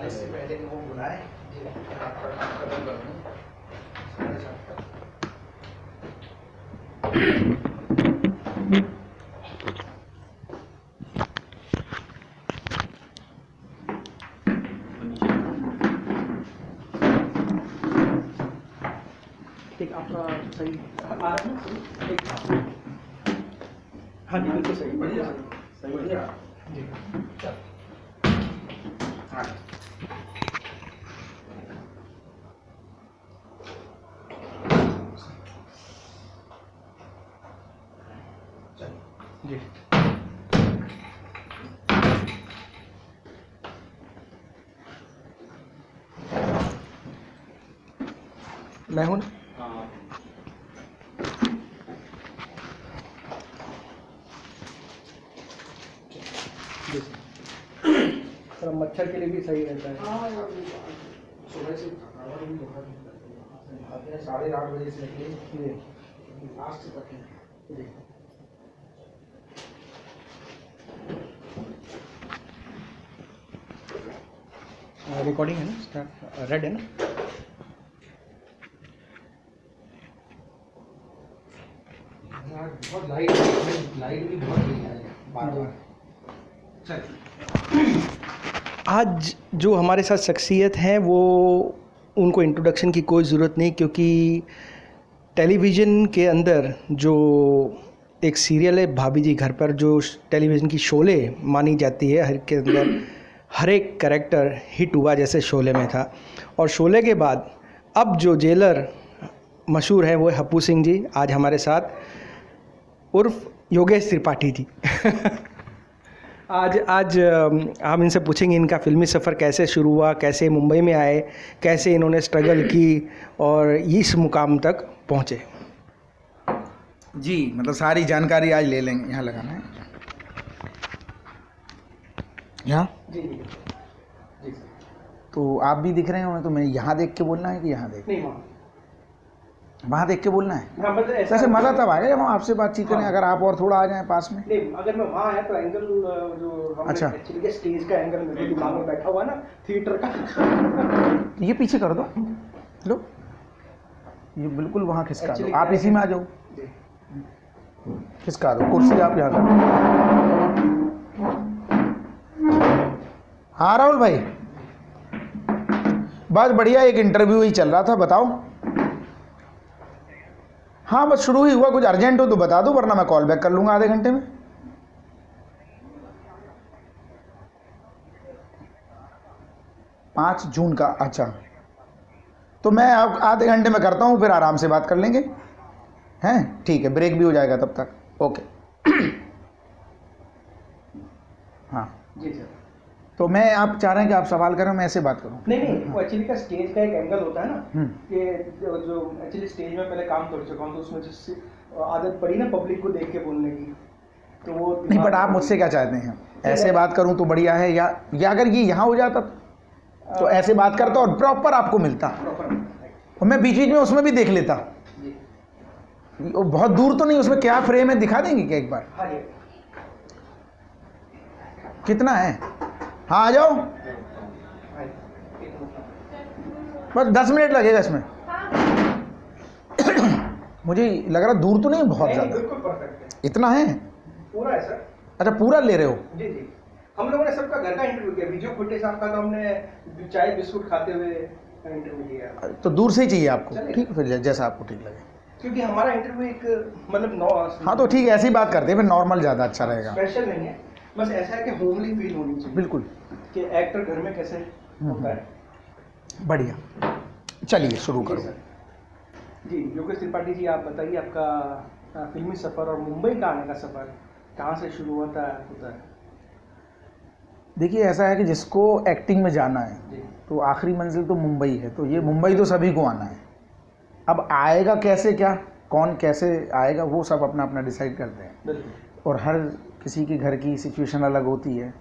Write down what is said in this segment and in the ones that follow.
इससे पहले कि वो बुलाए जी आपका नाम कदम कर दूँ 7:30 ठीक आपका सही आ रहा है ना सही ठीक हाँ जी बिल्कुल सही बढ़िया सही बढ़िया जी हाँ जी मैं हूँ जी थोड़ा मच्छर के लिए भी सही रहता है सुबह से आते हैं 8:30 बजे से निकले जी लास्ट तक है जी रिकॉर्डिंग है ना स्टार्ट रेड है ना बहुत लाइट भी बहुत नहीं है बार बार चल आज जो हमारे साथ शख्सियत हैं वो उनको इंट्रोडक्शन की कोई ज़रूरत नहीं क्योंकि टेलीविज़न के अंदर जो एक सीरियल है भाभी जी घर पर जो टेलीविज़न की शोले मानी जाती है हर के अंदर हर एक कैरेक्टर हिट हुआ जैसे शोले में था और शोले के बाद अब जो जेलर मशहूर है वो है हप्पू सिंह जी आज हमारे साथ उर्फ योगेश त्रिपाठी जी आज हम इनसे पूछेंगे इनका फिल्मी सफ़र कैसे शुरू हुआ कैसे मुंबई में आए कैसे इन्होंने स्ट्रगल की और इस मुकाम तक पहुँचे जी मतलब सारी जानकारी आज ले लेंगे। यहाँ लगाना है यहाँ जी जी जी तो आप भी दिख रहे हो तो मैं यहाँ देख के बोलना है कि यहाँ देख नहीं वहाँ देख के बोलना है। हाँ मतलब ऐसा वैसे मज़ा तब आएगा जब हम आपसे बातचीत करें। हाँ। अगर आप और थोड़ा आ जाएं पास में। नहीं अगर मैं वहाँ आया तो एंगल जो हम अच्छा। एक्चुअली के स्टेज का एंगल मेरे दिमाग में बैठा हुआ है ना थिएटर का ये पीछे कर दो लो ये बिल्कुल वहाँ खिसका दो Actually आप क्या इसी है? में आ जाओ जी खिसका दो कुर्सी आप यहाँ कर हाँ राहुल भाई बस बढ़िया एक इंटरव्यू ही चल रहा था बताओ। हाँ बस शुरू ही हुआ कुछ अर्जेंट हो तो बता दो वरना मैं कॉल बैक कर लूँगा आधे घंटे में। पाँच जून का अच्छा तो मैं अब आधे घंटे में करता हूँ फिर आराम से बात कर लेंगे हैं ठीक है ब्रेक भी हो जाएगा तब तक ओके हाँ जी सर तो मैं आप चाह रहे हैं कि आप सवाल करें मैं ऐसे बात करूँ। नहीं वो एक्चुअली का स्टेज का एक एंगल होता है ना हम्म। कि जो एक्चुअली स्टेज में पहले काम कर चुका हूँ तो उसमें जिससे आदत पड़ी ना पब्लिक को देख के बोलने की तो वो नहीं बट आप मुझसे क्या चाहते हैं ऐसे बात करूं तो बढ़िया है या अगर ये यहाँ हो जाता तो ऐसे बात करता और प्रॉपर आपको मिलता और मैं बीच बीच में उसमें भी देख लेता। वो बहुत दूर तो नहीं उसमें क्या फ्रेम है दिखा देंगे क्या एक बार हाँ जी कितना है हाँ आ जाओ बस 10 मिनट लगेगा इसमें मुझे लग रहा दूर तो नहीं बहुत ज़्यादा बिल्कुल परफेक्ट है इतना है पूरा है सर अच्छा पूरा ले रहे हो जी जी हम लोगों ने सबका घर का इंटरव्यू किया विजय फुटे साहब का तो हमने चाय बिस्कुट खाते हुए इंटरव्यू लिया तो दूर से ही चाहिए आपको चलेगा। ठीक है फिर जैसा आपको ठीक लगे क्योंकि हमारा इंटरव्यू एक मतलब हाँ तो ठीक है ऐसी बात करते हैं फिर नॉर्मल ज़्यादा अच्छा रहेगा स्पेशल नहीं है बस ऐसा है कि होमली फील होनी चाहिए बिल्कुल कि एक्टर घर में कैसे होता है बढ़िया चलिए शुरू जी करो। सर जी योगेश त्रिपाठी जी आप बताइए आपका फिल्मी सफ़र और मुंबई का आने का सफ़र कहाँ से शुरू होता है देखिए ऐसा है कि जिसको एक्टिंग में जाना है जी तो आखिरी मंजिल तो मुंबई है तो ये मुंबई तो सभी को आना है। अब आएगा कैसे क्या कौन कैसे आएगा वो सब अपना अपना डिसाइड करते हैं बिल्कुल और हर किसी के घर की सिचुएशन अलग होती है।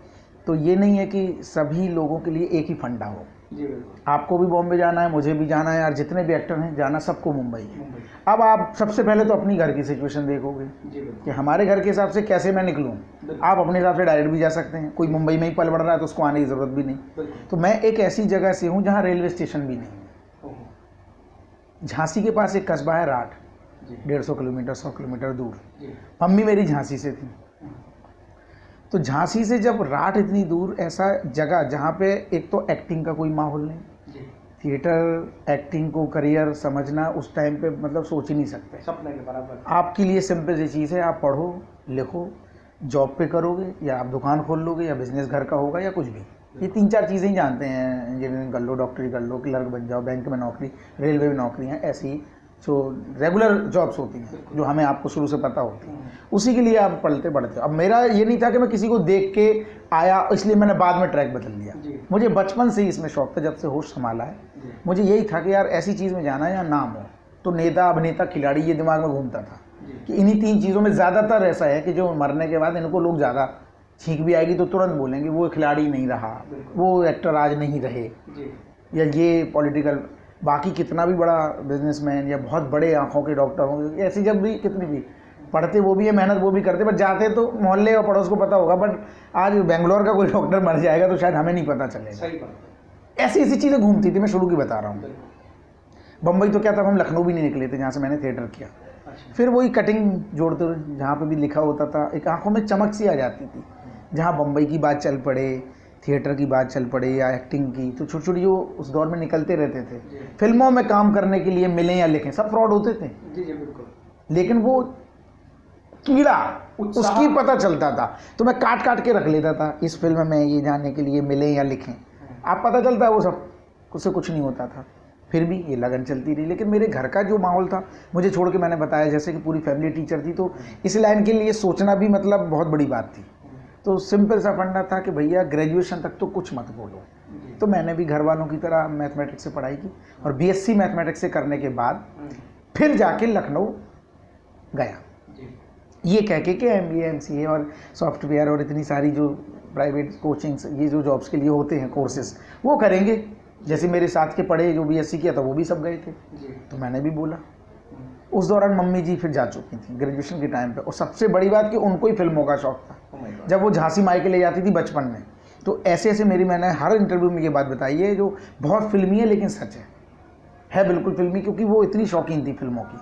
तो ये नहीं है कि सभी लोगों के लिए एक ही फंडा हो। जी बिल्कुल। आपको भी बॉम्बे जाना है, मुझे भी जाना है, और जितने भी एक्टर हैं जाना सबको मुंबई है। अब आप सबसे पहले तो अपनी घर की सिचुएशन देखोगे जी बिल्कुल। कि हमारे घर के हिसाब से कैसे मैं निकलूँ। आप अपने हिसाब से डायरेक्ट भी जा सकते हैं, कोई मुंबई में ही पल बढ़ रहा है तो उसको आने की ज़रूरत भी नहीं। तो मैं एक ऐसी जगह से हूँ जहाँ रेलवे स्टेशन भी नहीं है। झांसी के पास एक कस्बा है राठ, 150 किलोमीटर 100 किलोमीटर दूर। मम्मी मेरी झांसी से थी, तो झांसी से जब राठ इतनी दूर, ऐसा जगह जहाँ पे एक तो एक्टिंग का कोई माहौल नहीं, थिएटर एक्टिंग को करियर समझना उस टाइम पे मतलब सोच ही नहीं सकते, सपने के बराबर। आपके लिए सिंपल सी चीज़ है, आप पढ़ो लिखो, जॉब पे करोगे या आप दुकान खोल लोगे या बिजनेस घर का होगा या कुछ भी, ये 3-4 चीज़ें ही जानते हैं। इंजीनियरिंग कर लो, डॉक्टरी कर लो, क्लर्क बन जाओ, बैंक में नौकरी, रेलवे में नौकरी हैं, ऐसी जो रेगुलर जॉब्स होती हैं जो हमें आपको शुरू से पता होती हैं, उसी के लिए आप पढ़ते पढ़ते। अब मेरा ये नहीं था कि मैं किसी को देख के आया इसलिए मैंने बाद में ट्रैक बदल लिया। मुझे बचपन से ही इसमें शौक था, जब से होश संभाला है मुझे यही था कि यार ऐसी चीज़ में जाना है या नाम हो। तो नेता, अभिनेता, खिलाड़ी, ये दिमाग में घूमता था कि इन्हीं 3 चीज़ों में ज़्यादातर ऐसा है कि जो मरने के बाद इनको लोग ज़्यादा छींक भी आएगी तो तुरंत बोलेंगे वो खिलाड़ी नहीं रहा, वो एक्टर आज नहीं रहे, या ये पॉलिटिकल, बाकी कितना भी बड़ा बिजनेसमैन या बहुत बड़े आंखों के डॉक्टर होंगे, ऐसी जब भी कितनी भी पढ़ते वो भी है, मेहनत वो भी करते, बट जाते तो मोहल्ले और पड़ोस को पता होगा, बट आज बेंगलोर का कोई डॉक्टर मर जाएगा तो शायद हमें नहीं पता चलेगा। सही बात। ऐसी ऐसी चीज़ें घूमती थी, मैं शुरू की बता रहा हूँ। बम्बई तो क्या था, हम लखनऊ भी नहीं निकले थे जहाँ से मैंने थिएटर किया। फिर वही कटिंग जोड़ते हुए जहाँ पे भी लिखा होता था एक आंखों में चमक सी आ जाती थी, जहाँ बम्बई की बात चल पड़े, थिएटर की बात चल पड़े या एक्टिंग की, तो छोटी छोटी जो उस दौर में निकलते रहते थे। फिल्मों में काम करने के लिए मिलें या लिखें, सब फ्रॉड होते थे, बिल्कुल। लेकिन वो कीड़ा उसकी पता चलता था, तो मैं काट काट के रख लेता था इस फिल्म में ये जाने के लिए मिलें या लिखें। आप पता चलता है वो सब, उससे कुछ नहीं होता था, फिर भी ये लगन चलती रही। लेकिन मेरे घर का जो माहौल था, मुझे छोड़ के मैंने बताया जैसे कि पूरी फैमिली टीचर थी, तो इस लाइन के लिए सोचना भी मतलब बहुत बड़ी बात थी। तो सिंपल सा फंडा था कि भैया ग्रेजुएशन तक तो कुछ मत बोलो। तो मैंने भी घर वालों की तरह मैथमेटिक्स से पढ़ाई की और बीएससी मैथमेटिक्स से करने के बाद फिर जाके लखनऊ गया, ये कह के कि MBA MCA और सॉफ्टवेयर और इतनी सारी जो प्राइवेट कोचिंग्स, ये जो जॉब्स के लिए होते हैं कोर्सेज, वो करेंगे। जैसे मेरे साथ के पढ़े जो BSc किया था वो भी सब गए थे, तो मैंने भी बोला। उस दौरान मम्मी जी फिर जा चुकी थी ग्रेजुएशन के टाइम पे, और सबसे बड़ी बात कि उनको ही फिल्मों का शौक था। जब वो झांसी मायके ले जाती थी बचपन में, तो ऐसे ऐसे मैंने हर इंटरव्यू में ये बात बताई है जो बहुत फिल्मी है लेकिन सच है बिल्कुल फिल्मी, क्योंकि वो इतनी शौकीन थी फिल्मों की।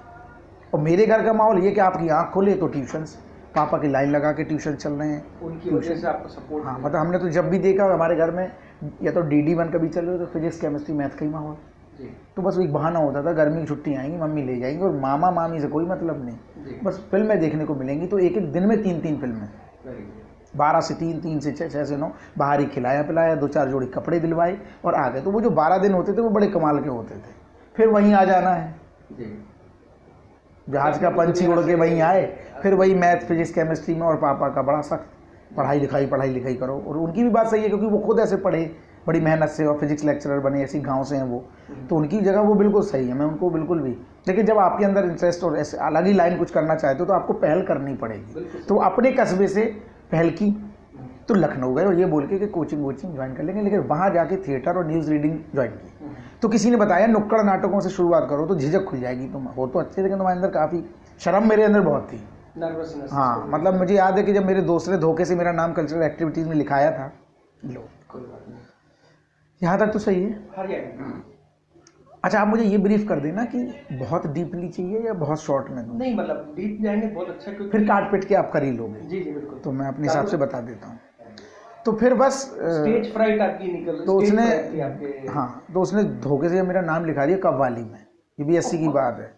और मेरे घर का माहौल ये कि आपकी आँख खोले तो ट्यूशन्स, पापा की लाइन लगा के ट्यूशन चल रहे हैं, उनकी वजह से आपको सपोर्ट। हाँ, मतलब हमने तो जब भी देखा हमारे घर में या तो DD1 कभी चल रहे हो तो फिजिक्स केमिस्ट्री मैथ का ही माहौल, तो बस एक बहाना होता था, गर्मी की छुट्टी आएंगी मम्मी ले जाएंगी, और मामा मामी से कोई मतलब नहीं, बस फिल्में देखने को मिलेंगी। तो एक एक दिन में 3-3 फिल्में, 12 से 3, 3 से 6, 6 से 9, बाहर ही खिलाया पिलाया, 2-4 जोड़ी कपड़े दिलवाए और आ गए। तो वो जो 12 दिन होते थे वो बड़े कमाल के होते थे। फिर वहीं आ जाना है, जहाज का पंछी उड़ के वहीं आए, फिर वही मैथ फिजिक्स केमिस्ट्री में, और पापा का बड़ा सख्त पढ़ाई लिखाई करो। और उनकी भी बात सही है क्योंकि वो खुद ऐसे पढ़े बड़ी मेहनत से और फिजिक्स लेक्चरर बने, ऐसी गांव से हैं वो, तो उनकी जगह वो बिल्कुल सही है, मैं उनको बिल्कुल भी। लेकिन जब आपके अंदर इंटरेस्ट और ऐसे अलग ही लाइन कुछ करना चाहते हो तो आपको पहल करनी पड़ेगी। तो अपने कस्बे से पहल की, तो लखनऊ गए और ये बोल के कि कोचिंग ज्वाइन कर लेंगे, लेकिन वहाँ जाके थिएटर और न्यूज़ रीडिंग ज्वाइन की। तो किसी ने बताया नुक्कड़ नाटकों से शुरुआत करो तो झिझक खुल जाएगी, तुम हो तो अच्छे, लेकिन तुम्हारे अंदर काफ़ी शर्म मेरे अंदर बहुत थी, नर्वसनेस। हाँ, मतलब मुझे याद है कि जब मेरे दोस्त ने धोखे से मेरा नाम कल्चरल एक्टिविटीज़ में लिखाया था, लो यहाँ तक तो सही है। अच्छा, आप मुझे ये ब्रीफ कर देना कि बहुत डीपली चाहिए या बहुत शॉर्ट में दूं? नहीं, मतलब डीप जाएंगे बहुत अच्छा, क्योंकि फिर काट पिट के आप कर ही लोगे। जी बिल्कुल। तो मैं अपने हिसाब से बता देता हूँ। तो फिर बस स्टेज फ्राइट आपकी निकल, तो उसने आपके, हाँ, तो उसने धोखे से मेरा नाम लिखा दिया कव्वाली में, ये भी 80 की बात है।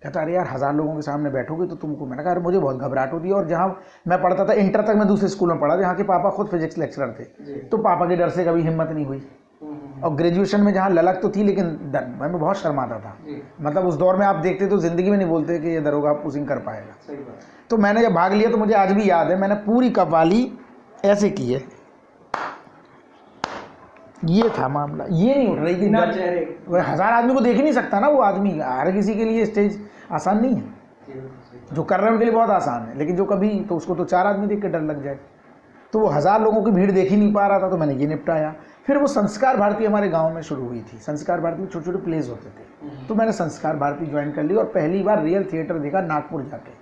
कहता अरे यार 1000 लोगों के सामने बैठोगे तो तुमको, मैंने कहा अरे मुझे बहुत घबराहट होती है, और जहाँ मैं पढ़ता था इंटर तक मैं दूसरे स्कूल में पढ़ा, जहाँ के पापा खुद फिजिक्स लेक्चरर थे, तो पापा के डर से कभी हिम्मत नहीं हुई। और ग्रेजुएशन में जहाँ ललक तो थी लेकिन डर, मैं बहुत शर्माता था। मतलब उस दौर में आप देखते तो ज़िंदगी में नहीं बोलते कि ये दरोगा पुसिंग कर पाएगा। तो मैंने जब भाग लिया तो मुझे आज भी याद है, मैंने पूरी कव्वाली ऐसे की है, ये था मामला, ये नहीं उठ रही थी। 1000 आदमी को देख ही नहीं सकता ना वो आदमी, हर किसी के लिए स्टेज आसान नहीं है, जो कर रहे हैं उनके लिए बहुत आसान है, लेकिन जो कभी, तो उसको तो 4 आदमी देख के डर लग जाए। तो वो 1000 लोगों की भीड़ देख ही नहीं पा रहा था, तो मैंने ये निपटाया। फिर वो संस्कार भारती हमारे गांव में शुरू हुई थी। संस्कार भारती में छोटे छोटे प्लेज होते थे, तो मैंने संस्कार भारती ज्वाइन कर ली और पहली बार रियल थिएटर देखा नागपुर जाके।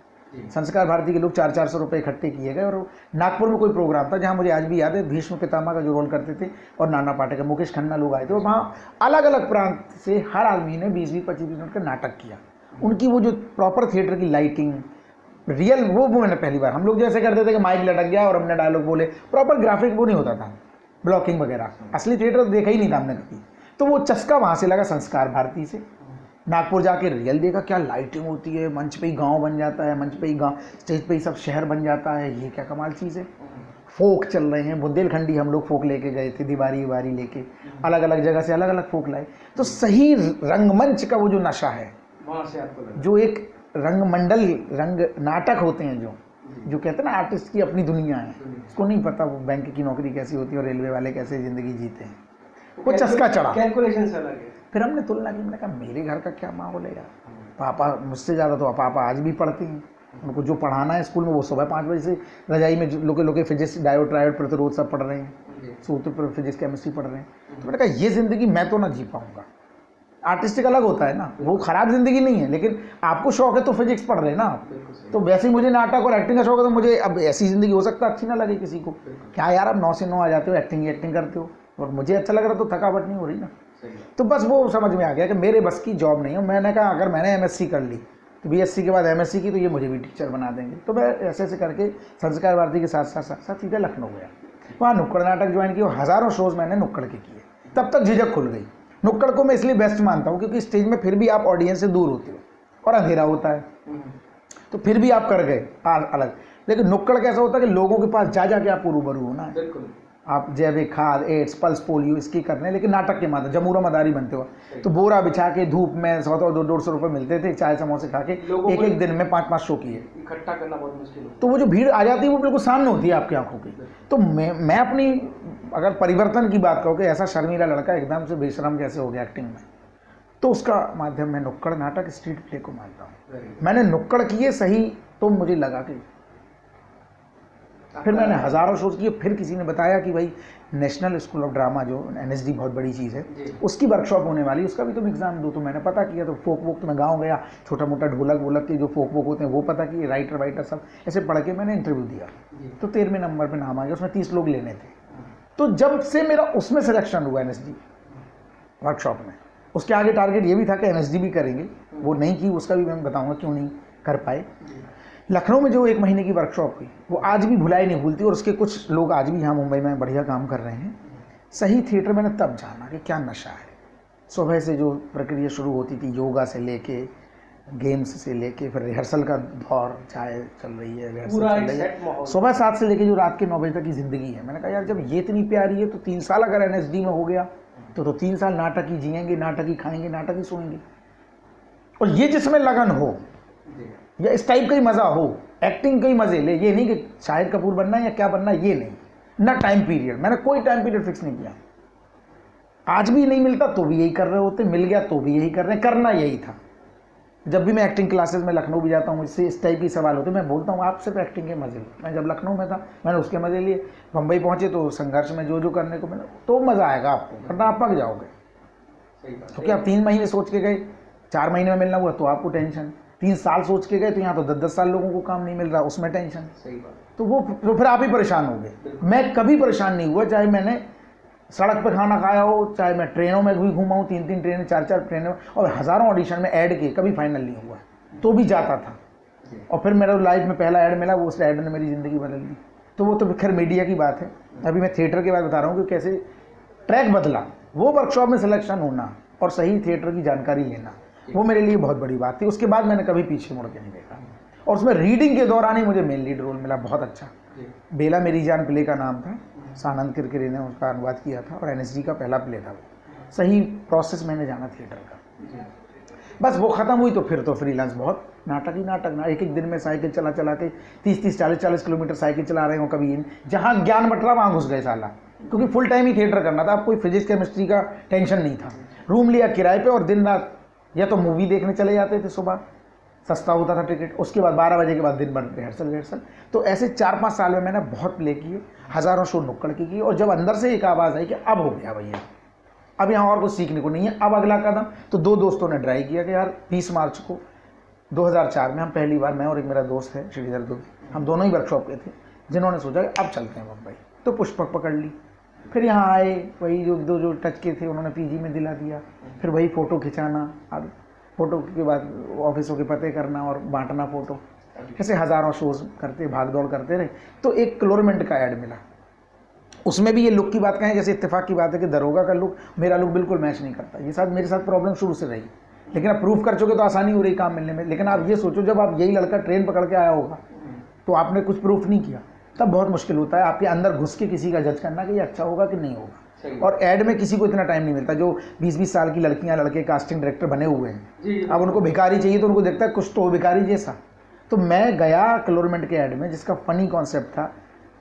संस्कार भारती के लोग 400-400 रुपये इकट्ठे किए गए और नागपुर में कोई प्रोग्राम था जहाँ मुझे आज भी याद है भीष्म पितामह का जो रोल करते थे और नाना पाटेकर, मुकेश खन्ना लोग आए थे और वहाँ अलग अलग प्रांत से हर आदमी ने 20-20, 25-20 मिनट का नाटक किया। उनकी वो जो प्रॉपर थिएटर की लाइटिंग रियल, वो मैंने पहली बार, हम लोग जैसे करते थे कि माइक लटक गया और हमने डायलॉग बोले, प्रॉपर ग्राफिक वो नहीं होता था, ब्लॉकिंग वगैरह, असली थिएटर देखा ही नहीं था हमने कभी। तो वो चस्का वहाँ से लगा संस्कार भारती से। नागपुर जाके रियल देखा, क्या लाइटिंग होती है, मंच पे ही गांव बन जाता है, मंच पे ही गांव, स्टेज पे ही सब शहर बन जाता है, ये क्या कमाल चीज़ है। फोक चल रहे हैं, बुंदेलखंडी हम लोग फोक लेके गए थे, दीवारी वारी लेके अलग अलग जगह से अलग अलग फोक लाए। तो सही रंगमंच का वो जो नशा है, वहाँ से आपको जो एक रंगमंडल, रंग नाटक होते हैं जो कहते हैं ना आर्टिस्ट की अपनी दुनिया है, उसको नहीं पता वो बैंक की नौकरी कैसी होती है और रेलवे वाले कैसे ज़िंदगी जीते हैं, वो चस्का चढ़ा। कैलकुलेशन से अलग है। फिर हमने तुलना की, मैंने कहा मेरे घर का क्या माहौल है यार, पापा मुझसे ज़्यादा तो पापा आज भी पढ़ते हैं, उनको जो पढ़ाना है स्कूल में वो सुबह 5 बजे से रजाई में लोके फिजिक्स, डायोड ट्रायोड प्रतिरोध सब पढ़ रहे हैं, सूत्र पर फिजिक्स केमिस्ट्री पढ़ रहे हैं। तो मैंने कहा ये ज़िंदगी मैं तो ना जी पाऊँगा। आर्टिस्टिक अलग होता है ना, वो ख़राब ज़िंदगी नहीं है, लेकिन आपको शौक है तो फिजिक्स पढ़ रहे हैं ना आप, तो वैसे ही मुझे नाटक और एक्टिंग का शौक है, तो मुझे अब ऐसी ज़िंदगी हो सकता है अच्छी ना लगे किसी को, क्या यार आप 9 से 9 आ जाते हो, एक्टिंग करते हो और मुझे अच्छा लग रहा तो थकावट नहीं हो रही ना। तो बस वो समझ में आ गया कि मेरे बस की जॉब नहीं है। मैंने कहा अगर मैंने MSc कर ली तो BSc के बाद MSc की, तो ये मुझे भी टीचर बना देंगे। तो मैं ऐसे ऐसे करके संस्कार भारती के साथ साथ सीधे लखनऊ गया, वहाँ नुक्कड़ नाटक ज्वाइन किया और हज़ारों शोज़ मैंने नुक्कड़ के किए। तब तक झिझक खुल गई। नुक्कड़ को मैं इसलिए बेस्ट मानता हूँ क्योंकि स्टेज में फिर भी आप ऑडियंस से दूर होते हो और अंधेरा होता है, तो फिर भी आप कर गए अलग। लेकिन नुक्कड़ कैसा होता है कि लोगों के पास जा के आपको रूबरू होना है। आप जैविक खाद, एड्स, पल्स पोलियो इसकी करने, लेकिन नाटक के माध्यम जमूरा मदारी बनते हो, तो बोरा बिछा के धूप में 100-150 रुपये मिलते थे, चाय समोसे खा के एक दिन में 5-5 शो किए। इकट्ठा करना बहुत मुश्किल है। तो वो जो भीड़ आ जाती है वो बिल्कुल सामने होती है आपकी आंखों की। तो मैं अपनी अगर परिवर्तन की बात कहूँ कि ऐसा शर्मीला लड़का एकदम से बेशरम कैसे हो गया एक्टिंग में, तो उसका माध्यम मैं नुक्कड़ नाटक, स्ट्रीट प्ले को मानता हूँ। मैंने नुक्कड़ किए सही, तो मुझे लगा कि फिर मैंने हज़ारों शोज़ किए। फिर किसी ने बताया कि भाई नेशनल स्कूल ऑफ ड्रामा जो NSD बहुत बड़ी चीज़ है, उसकी वर्कशॉप होने वाली, उसका भी तुम एग्ज़ाम दो। तो मैंने पता किया, तो फोक वोक तो मैं गाँव गया, छोटा मोटा ढोलक वोलक के जो फोक वोक होते हैं वो पता किए, राइटर वाइटर सब ऐसे पढ़ के मैंने इंटरव्यू दिया। तो 13वें नंबर पर नाम आ गया, उसमें 30 लोग लेने थे। तो जब से मेरा उसमें सिलेक्शन हुआ NSD वर्कशॉप में, उसके आगे टारगेट ये भी था कि NSD भी करेंगे, वो नहीं की, उसका भी मैं बताऊँगा क्यों नहीं कर पाए। लखनऊ में जो 1 महीने की वर्कशॉप हुई वो आज भी भुलाई नहीं भूलती, और उसके कुछ लोग आज भी यहाँ मुंबई में बढ़िया काम कर रहे हैं। सही थिएटर मैंने तब जाना कि क्या नशा है। सुबह से जो प्रक्रिया शुरू होती थी, योगा से लेके गेम्स से लेके फिर रिहर्सल का दौर, चाय चल रही है, रिहर्सल चल रही है, सुबह 7 से लेके जो रात के 9 बजे तक की ज़िंदगी है। मैंने कहा यार जब ये इतनी प्यारी है तो 3 साल अगर NSD में हो गया तो 3 साल नाटक ही जिएंगे, नाटक ही खाएंगे, नाटक ही सोएंगे। और ये जिसमें लगन हो या इस टाइप का ही मज़ा हो, एक्टिंग का ही मज़े ले, ये नहीं कि शाहिद कपूर बनना है या क्या बनना है, ये नहीं ना। टाइम पीरियड, मैंने कोई टाइम पीरियड फिक्स नहीं किया। आज भी नहीं मिलता तो भी यही कर रहे होते, मिल गया तो भी यही कर रहे हैं, करना यही था। जब भी मैं एक्टिंग क्लासेस में लखनऊ भी जाता हूँ, मुझसे इस टाइप के सवाल होते, मैं बोलता हूँ आप सिर्फ एक्टिंग के मज़े लो। मैं जब लखनऊ में था मैंने उसके मज़े लिए, बम्बई पहुँचे तो संघर्ष में जो करने को मिला तो मज़ा आएगा आपको, वरना आप पक जाओगे। क्योंकि आप 3 महीने सोच के गए, 4 महीने में मिलना हुआ तो आपको टेंशन, 3 साल सोच के गए तो यहाँ तो 10-10 साल लोगों को काम नहीं मिल रहा, उसमें टेंशन। सही बात। तो फिर आप ही परेशान हो गए। मैं कभी परेशान नहीं हुआ, चाहे मैंने सड़क पे खाना खाया हो, चाहे मैं ट्रेनों में भी घूमा हूँ, 3-3 ट्रेनें, 4-4 ट्रेनें, और हज़ारों ऑडिशन में ऐड के, कभी फाइनल नहीं हुआ तो भी जाता था। और फिर मेरा लाइफ में पहला ऐड मिला, वो उस ऐड ने मेरी ज़िंदगी बदल दी। तो वो तो खैर मीडिया की बात है। अभी मैं थिएटर की बात बता रहा हूँ कि कैसे ट्रैक बदला। वो वर्कशॉप में सिलेक्शन होना और सही थिएटर की जानकारी लेना, वो मेरे लिए बहुत बड़ी बात थी। उसके बाद मैंने कभी पीछे मुड़ के नहीं देखा। और उसमें रीडिंग के दौरान ही मुझे मेन लीड रोल मिला, बहुत अच्छा। बेला मेरी जान प्ले का नाम था, सानंद किरकिरे ने उसका अनुवाद किया था और NSD का पहला प्ले था। वो सही प्रोसेस मैंने जाना थिएटर का। बस वो ख़त्म हुई तो फिर तो फ्रीलांस, बहुत नाटक ही नाटक ना। एक एक दिन में साइकिल चला के 30-30, 40-40 किलोमीटर साइकिल चला रहे हो। कभी जहाँ ज्ञान बट रहा वहाँ घुस गए साला, क्योंकि फुल टाइम ही थिएटर करना था। अब कोई फिजिक्स केमिस्ट्री का टेंशन नहीं था। रूम लिया किराए पे और दिन रात या तो मूवी देखने चले जाते थे सुबह, सस्ता होता था टिकट, उसके बाद 12 बजे के बाद दिन भर रिहर्सल। तो ऐसे 4-5 साल में मैंने बहुत प्ले किए, हज़ारों शो नुक्कड़ की किए, और जब अंदर से एक आवाज़ आई कि अब हो गया भैया, अब यहाँ और कुछ सीखने को नहीं है, अब अगला कदम। तो 2 दोस्तों ने ट्राई किया कि यार 20 मार्च को 2004 में हम पहली बार, मैं और एक मेरा दोस्त है श्रीधर दुबे, हम दोनों ही वर्कशॉप के थे, जिन्होंने सोचा कि अब चलते हैं मुंबई। तो पुष्पक पकड़ ली, फिर यहाँ आए, वही जो टच के थे उन्होंने पीजी में दिला दिया, फिर वही फ़ोटो खिंचाना, अब फ़ोटो के बाद ऑफिसों के पते करना और बांटना फ़ोटो, ऐसे हज़ारों शोज़ करते, भाग दौड़ करते रहे। तो एक क्लोरमेंट का ऐड मिला, उसमें भी ये लुक की बात कहें, जैसे इत्तेफाक की बात है कि दरोगा का लुक मेरा लुक बिल्कुल मैच नहीं करता, ये मेरे साथ प्रॉब्लम शुरू से रही, लेकिन आप प्रूफ कर चुके तो आसानी हो रही काम मिलने में। लेकिन आप ये सोचो, जब आप यही लड़का ट्रेन पकड़ के आया होगा तो आपने कुछ प्रूफ नहीं किया, तब बहुत मुश्किल होता है आपके अंदर घुस के किसी का जज करना कि ये अच्छा होगा कि नहीं होगा। और ऐड में किसी को इतना टाइम नहीं मिलता, जो 20-20 साल की लड़कियां लड़के कास्टिंग डायरेक्टर बने हुए हैं, अब उनको भिखारी चाहिए तो उनको देखता है कुछ तो हो भिखारी जैसा। तो मैं गया क्लोरमेंट के ऐड में, जिसका फ़नी कॉन्सेप्ट था,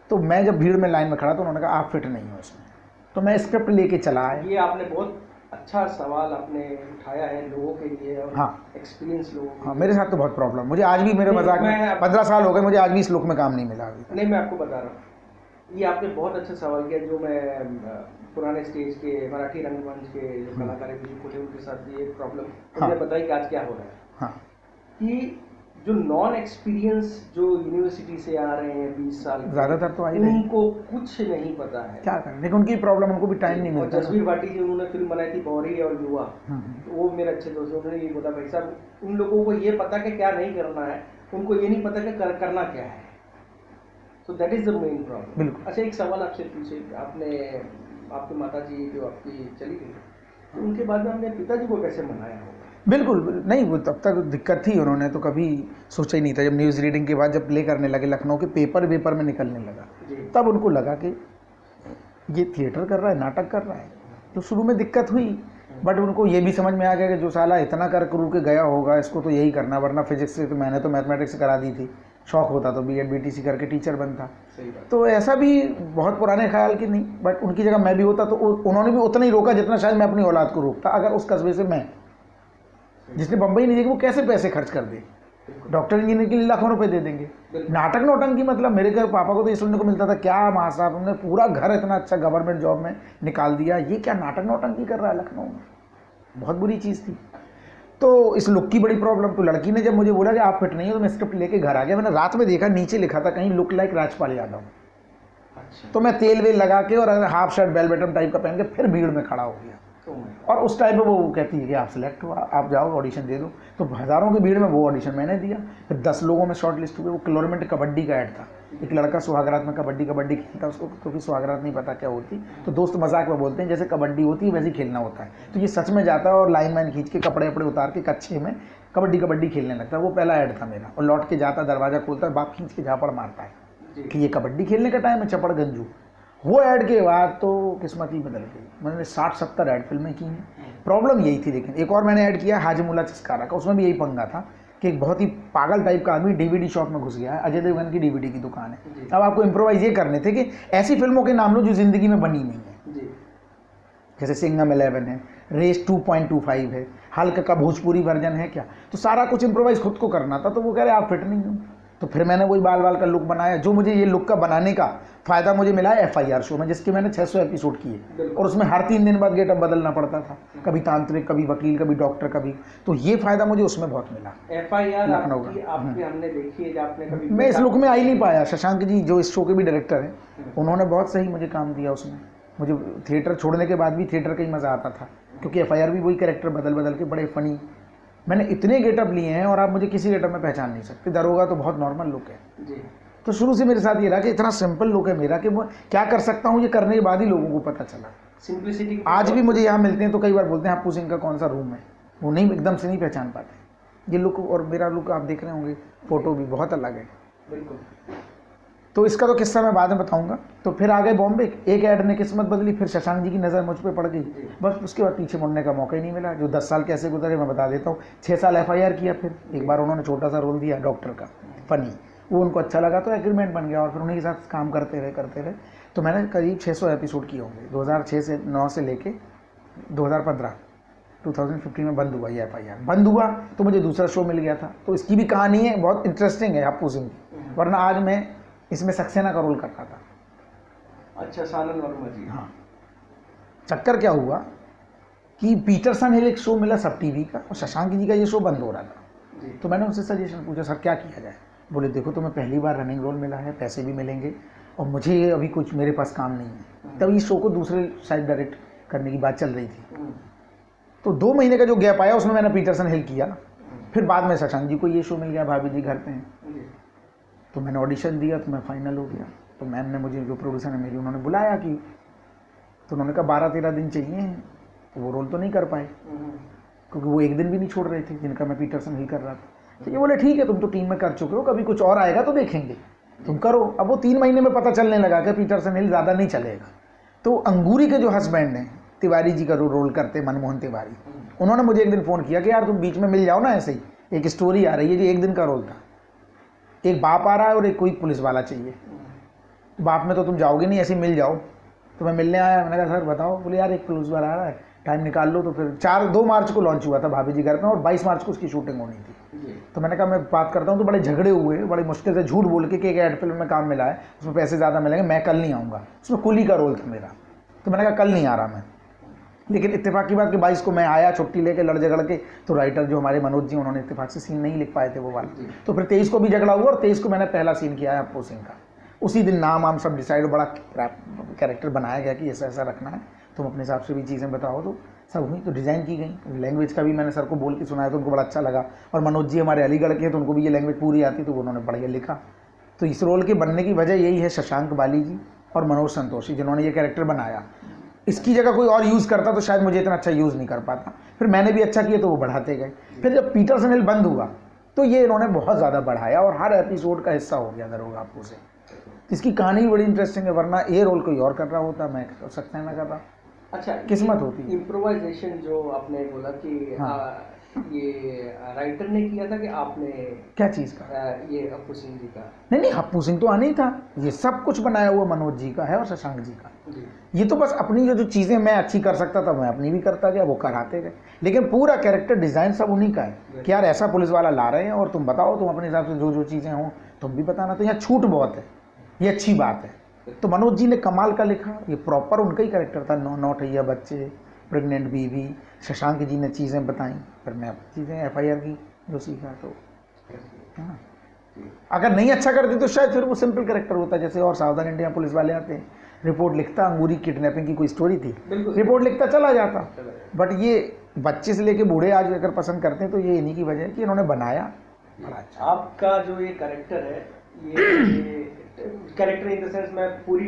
तो मैं जब भीड़ में लाइन में खड़ा तो उन्होंने कहा आप फिट नहीं हो इसमें, तो मैं स्क्रिप्ट लेके चला आया। ये आपने बहुत अच्छा सवाल आपने उठाया है लोगों के लिए, और हाँ एक्सपीरियंस लोगों के हाँ, मेरे साथ तो बहुत प्रॉब्लम, मुझे आज भी मेरे मजाक में 15 साल हो गए, मुझे आज भी इस लुक में काम नहीं मिला अभी। नहीं, मैं आपको बता रहा हूँ, ये आपने बहुत अच्छा सवाल किया। जो मैं पुराने स्टेज के मराठी रंगमंच के जो कलाकार हैं उनके साथ ये प्रॉब्लम मुझे बताई कि आज क्या हो रहा है। हाँ, कि जो नॉन एक्सपीरियंस जो यूनिवर्सिटी से आ रहे हैं 20 साल, ज़्यादातर तो आई नहीं, उनको कुछ नहीं पता है क्या करें, लेकिन उनकी प्रॉब्लम, उनको भी टाइम नहीं मिलता। जसवीर भाटी जी, उन्होंने फिल्म बनाई थी बौरी और युवा, तो वो मेरे अच्छे दोस्त, उन्होंने ये बोला भाई साहब, उन लोगों को ये पता कि क्या नहीं करना है, उनको ये नहीं पता कि करना क्या है। तो that is the main problem. बिल्कुल। अच्छा, एक सवाल आपसे पूछे, आपने आपकी माता जी जो आपकी चली गई, तो उनके बाद में हमने पिताजी को कैसे मनाया होगा? बिल्कुल नहीं, वो तब तक दिक्कत थी, उन्होंने तो कभी सोचा ही नहीं था। जब न्यूज़ रीडिंग के बाद जब प्ले करने लगे, लखनऊ के पेपर में निकलने लगा, तब उनको लगा कि ये थिएटर कर रहा है, नाटक कर रहा है। तो शुरू में दिक्कत हुई, बट उनको ये भी समझ में आ गया कि जो साला इतना कर के गया होगा, इसको तो यही करना, वरना फिजिक्स से तो मैंने तो मैथमेटिक्स करा दी थी, शौक होता तो बीएड बीटीसी करके टीचर बनता। तो ऐसा भी बहुत पुराने ख्याल की नहीं, बट उनकी जगह मैं भी होता तो उन्होंने भी उतना ही रोका जितना शायद मैं अपनी औलाद को रोकता। अगर उस कस्बे से मैं, जिसने बम्बई नहीं देखी, वो कैसे पैसे खर्च कर दे, डॉक्टर इंजीनियर के लिए लाखों रुपए दे देंगे। नाटक नौटंकी, मतलब मेरे घर पापा को तो ये सुनने को मिलता था, क्या माँ साहब हमने पूरा घर इतना अच्छा गवर्नमेंट जॉब में निकाल दिया, ये क्या नाटक नौटंकी कर रहा है लखनऊ में, बहुत बुरी चीज़ थी। तो इस लुक की बड़ी प्रॉब्लम। तो लड़की ने जब मुझे बोला कि आप फिट नहीं हो, तो मैं स्क्रिप्ट लेके घर आ गया। मैंने रात में देखा, नीचे लिखा था कहीं लुक लाइक राजपाल यादव। तो मैं तेल वेल लगा के और हाफ शर्ट बेल बटन टाइप का पहन के फिर भीड़ में खड़ा हो गया। और उस टाइम पे वो कहती है कि आप सिलेक्ट हो, आप जाओ ऑडिशन दे दो। तो हज़ारों की भीड़ में वो ऑडिशन मैंने दिया, फिर 10 लोगों में शॉर्ट लिस्ट हुए। वो क्लोरमेंट कबड्डी का ऐड था, एक लड़का सुहागरात में कबड्डी खेलता, उसको क्योंकि सुहागरात नहीं पता क्या होती, तो दोस्त मजाक में बोलते हैं जैसे कबड्डी होती है वैसे ही खेलना होता है। तो ये सच में जाता है और लाइन वाइन खींच के कपड़े वपड़े उतार के कच्छे में कबड्डी खेलने लगता है। वो पहला ऐड था मेरा। और लौट के जाता, दरवाज़ा खोलता है, बाप खींच के झापड़ मारता है कि ये कबड्डी खेलने का टाइम है, चपड़ गंजू। वो ऐड के बाद तो किस्मत ही बदल गई। मैंने 60-70 ऐड फिल्में की हैं। प्रॉब्लम यही थी। लेकिन एक और मैंने ऐड किया हाजीमुल्ला चस्कारा का, उसमें भी यही पंगा था कि एक बहुत ही पागल टाइप का आदमी डीवीडी शॉप में घुस गया है। अजय देवगन की डीवीडी की दुकान है। अब आपको इम्प्रोवाइज ये करने थे कि ऐसी फिल्मों के नाम लो जो ज़िंदगी में बनी नहीं है, जैसे सिंघम 11 है, रेस 2.25 है, हल्क का भोजपुरी वर्जन है क्या, तो सारा कुछ इम्प्रोवाइज खुद को करना था। तो वो कह रहे आप फिट नहीं हो। तो फिर मैंने वही बाल का लुक बनाया। जो मुझे ये लुक का बनाने का फ़ायदा मुझे मिला है FIR शो में, जिसके मैंने 600 एपिसोड किए और उसमें हर 3 दिन बाद गेटअप बदलना पड़ता था, कभी तांत्रिक, कभी वकील, कभी डॉक्टर, कभी। तो ये फ़ायदा मुझे उसमें बहुत मिला। FIR आपकी हमने देखी है, आपने कभी? मैं इस लुक में आ ही नहीं पाया। शशांक जी जो इस शो के भी डायरेक्टर हैं, उन्होंने बहुत सही मुझे काम दिया उसमें। मुझे थिएटर छोड़ने के बाद भी थिएटर का ही मज़ा आता था, क्योंकि FIR भी वही कैरेक्टर बदल के बड़े फ़नी। मैंने इतने गेटअप लिए हैं और आप मुझे किसी गेटअप में पहचान नहीं सकते। दरोगा तो बहुत नॉर्मल लुक है जी। तो शुरू से मेरे साथ ये रहा कि इतना सिंपल लुक है मेरा कि मैं क्या कर सकता हूँ, ये करने के बाद ही लोगों को पता चला। सिंप्लिसिटी। आज भी मुझे यहाँ मिलते हैं तो कई बार बोलते हैं हप्पू सिंह का कौन सा रूम है, वो नहीं, एकदम से नहीं पहचान पाते। ये लुक और मेरा लुक आप देख रहे होंगे, फ़ोटो भी बहुत अलग है। बिल्कुल। तो इसका तो किस्सा मैं बाद में बताऊंगा। तो फिर आ गए बॉम्बे। एक ऐड ने किस्मत बदली, फिर शशांक जी की नज़र मुझ पर पड़ गई, बस उसके बाद पीछे मुड़ने का मौका ही नहीं मिला। जो 10 साल कैसे गुजरे मैं बता देता हूँ। 6 साल FIR किया, फिर एक बार उन्होंने छोटा सा रोल दिया डॉक्टर का, फ़नी, वो उनको अच्छा लगा तो एग्रीमेंट बन गया और फिर उन्हीं के साथ काम करते रहे। तो मैंने करीब 600 एपिसोड किए होंगे 2006 से 9 से लेके 2015। 2015 में बंद हुआ ये FIR। बंद हुआ तो मुझे दूसरा शो मिल गया था, तो इसकी भी कहानी है, बहुत इंटरेस्टिंग है हप्पू सिंह की, वरना आज मैं इसमें सक्सेना का रोल करता था। अच्छा, सानन वर्मा जी। हाँ, चक्कर क्या हुआ कि पीटरसन हिल एक शो मिला सब टीवी का, और शशांक जी का ये शो बंद हो रहा था। जी। तो मैंने उनसे सजेशन पूछा, सर क्या किया जाए? बोले देखो तुम्हें पहली बार रनिंग रोल मिला है, पैसे भी मिलेंगे, और मुझे अभी कुछ मेरे पास काम नहीं है। तब इस शो को दूसरे साइड डायरेक्ट करने की बात चल रही थी। तो 2 महीने का जो गैप आया उसमें मैंने पीटरसन हिल किया, फिर बाद में शशांक जी को ये शो मिल गया, भाभी जी घर पे हैं। तो मैंने ऑडिशन दिया, तो मैं फाइनल हो गया। तो मैम ने मुझे, जो प्रोड्यूसर है मेरी, उन्होंने बुलाया कि, तो उन्होंने कहा 12-13 दिन चाहिए, तो वो रोल तो नहीं कर पाए क्योंकि वो एक दिन भी नहीं छोड़ रहे थे जिनका मैं पीटरसन हिल कर रहा था। तो ये बोले ठीक है, तुम तो टीम में कर चुके हो, कभी कुछ और आएगा तो देखेंगे, तुम करो। अब वो 3 महीने में पता चलने लगा कि पीटरसन हिल ज़्यादा नहीं चलेगा। तो अंगूरी के जो हस्बैंड हैं, तिवारी जी का रोल करते, मनमोहन तिवारी, उन्होंने मुझे एक दिन फ़ोन किया कि यार तुम बीच में मिल जाओ ना, ऐसे ही एक स्टोरी आ रही है, जो 1 दिन का रोल था, एक बाप आ रहा है और एक कोई पुलिस वाला चाहिए। बाप में तो तुम जाओगे नहीं, ऐसे ही मिल जाओ। तो मैं मिलने आया, मैंने कहा सर बताओ। बोले यार एक पुलिस वाला आ रहा है, टाइम निकाल लो। तो फिर 2 मार्च को लॉन्च हुआ था भाभी जी घर में, और 22 मार्च को उसकी शूटिंग होनी थी। तो मैंने कहा मैं बात करता हूँ। तो बड़े झगड़े हुए, बड़ी मुश्किल से झूठ बोल के कि एक एड फिल्म में काम मिला है, उसमें पैसे ज़्यादा मिलेंगे, मैं कल नहीं आऊँगा। उसमें कुली का रोल था मेरा। तो मैंने कहा कल नहीं आ रहा मैं। लेकिन इत्तेफाक की बात कि 22 को मैं आया छुट्टी लेके, लड़ झगड़ के। तो राइटर जो हमारे मनोज जी, उन्होंने इत्तेफाक से सीन नहीं लिख पाए थे वो वाला। तो फिर 23 को भी झगड़ा हुआ, और 23 को मैंने पहला सीन किया है हप्पू सिंह का। उसी दिन नाम आम सब डिसाइड, बड़ा कैरेक्टर बनाया गया कि ऐसा ऐसा रखना है, तुम अपने हिसाब से भी चीज़ें बताओ। तो सब हुई, तो डिज़ाइन की गई। लैंग्वेज का भी मैंने सर को बोल के सुनाया, तो उनको बड़ा अच्छा लगा। और मनोज जी हमारे अलीगढ़ के हैं, तो उनको भी ये लैंग्वेज पूरी आती, तो उन्होंने बढ़िया लिखा। तो इस रोल के बनने की वजह यही है, शशांक बाली जी और मनोज संतोषी, जिन्होंने ये कैरेक्टर बनाया। इसकी जगह कोई और यूज़ करता तो शायद मुझे इतना अच्छा यूज़ नहीं कर पाता। फिर मैंने भी अच्छा किया तो वो बढ़ाते गए। फिर जब पीटरसन हिल बंद हुआ तो ये इन्होंने बहुत ज़्यादा बढ़ाया, और हर एपिसोड का हिस्सा हो गया दरोगा हप्पू से। इसकी कहानी भी बड़ी इंटरेस्टिंग है, वरना ये रोल कोई और कर रहा होता, मैं कर सकता ना कर रहा। अच्छा, किस्मत होती है। इम्प्रोवाइजेशन जो आपने बोला कि हाँ। ये राइटर ने किया था कि आपने, क्या चीज़ का? ये हप्पू सिंह जी का? नहीं, हप्पू सिंह तो आने ही था। ये सब कुछ बनाया हुआ मनोज जी का है और शशांक जी का। ये तो बस अपनी जो चीज़ें मैं अच्छी कर सकता था, मैं अपनी भी करता गया, वो कराते गए। लेकिन पूरा कैरेक्टर डिज़ाइन सब उन्हीं का है कि यार ऐसा पुलिस वाला ला रहे हैं, और तुम बताओ, तुम अपने हिसाब से जो जो चीज़ें हों तुम भी बताना। तो यहाँ छूट बहुत है, ये अच्छी बात है। तो मनोज जी ने कमाल का लिखा, ये प्रॉपर उनका ही कैरेक्टर था। नौठैया बच्चे, प्रेग्नेंट बीवी, शशांक जी ने चीज़ें बताई, फिर मैं चीज़ें FIR की जो सीखा। तो हाँ, अगर नहीं अच्छा करती तो शायद फिर वो सिंपल कैरेक्टर होता, जैसे और सावधान इंडिया पुलिस वाले आते हैं, रिपोर्ट लिखता, अंगूरी किडनैपिंग की कोई स्टोरी थी, रिपोर्ट लिखता चला जाता। बट ये बच्चे से लेके बूढ़े आज अगर पसंद करते हैं तो ये इन्हीं की वजह है कि इन्होंने बनाया बड़ा अच्छा। आपका जो ये कैरेक्टर है, ये कैरेक्टर इन द सेंस, मैं पूरी